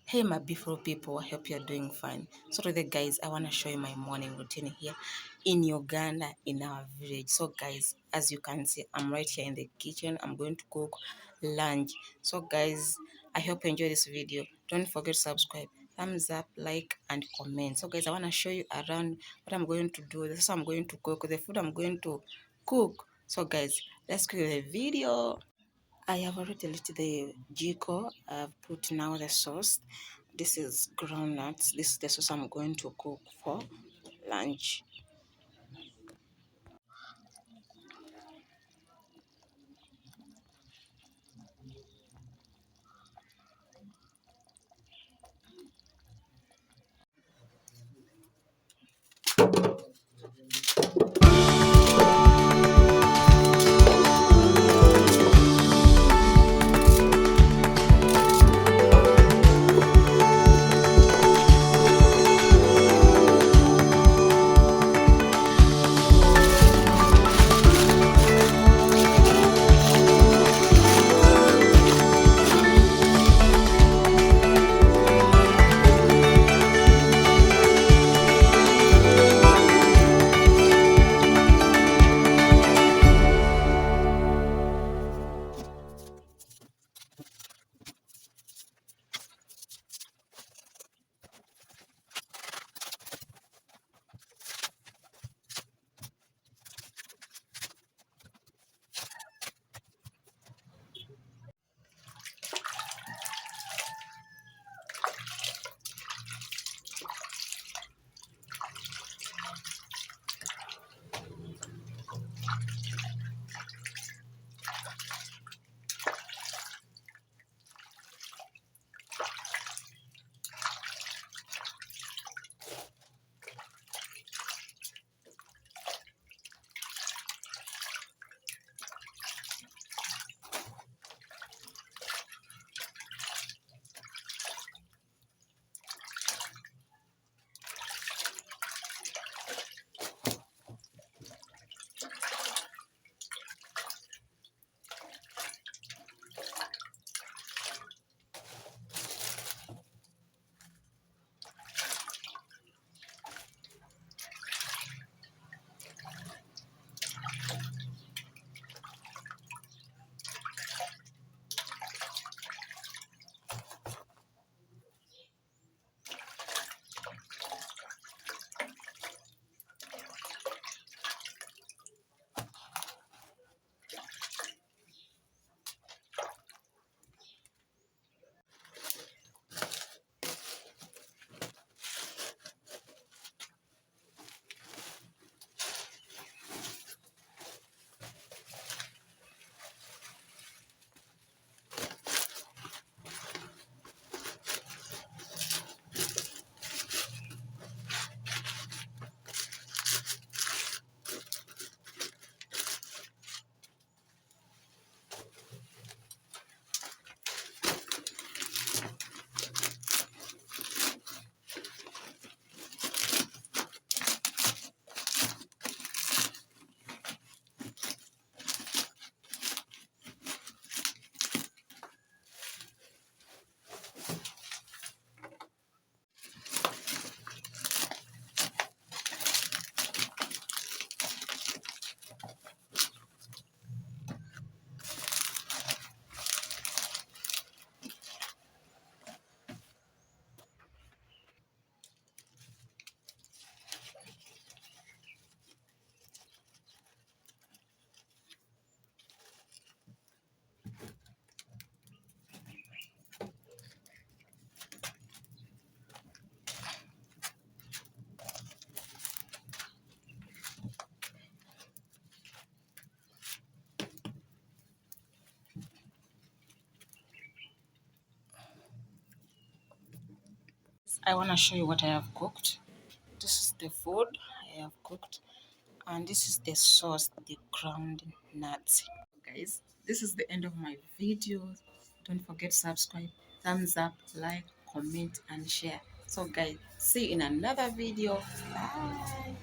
Hey my beautiful people, I hope you're doing fine. So today guys, I want to show you my morning routine here in Uganda, in our village. So guys, as you can see, I'm right here in the kitchen. I'm going to cook lunch. So guys, I hope you enjoy this video. Don't forget to subscribe, thumbs up, like and comment. So guys, I want to show you around what I'm going to do. This is how I'm going to cook, the food I'm going to cook. So guys, let's go to the video. I have already lit the jiko. I've put now the sauce. This is groundnuts. This is the sauce I'm going to cook for lunch. I want to show you what I have cooked. This is the food I have cooked, and this is the sauce, the ground nuts. Guys, this is the end of my video. Don't forget to subscribe, thumbs up, like, comment and share. So guys, see you in another video. Bye.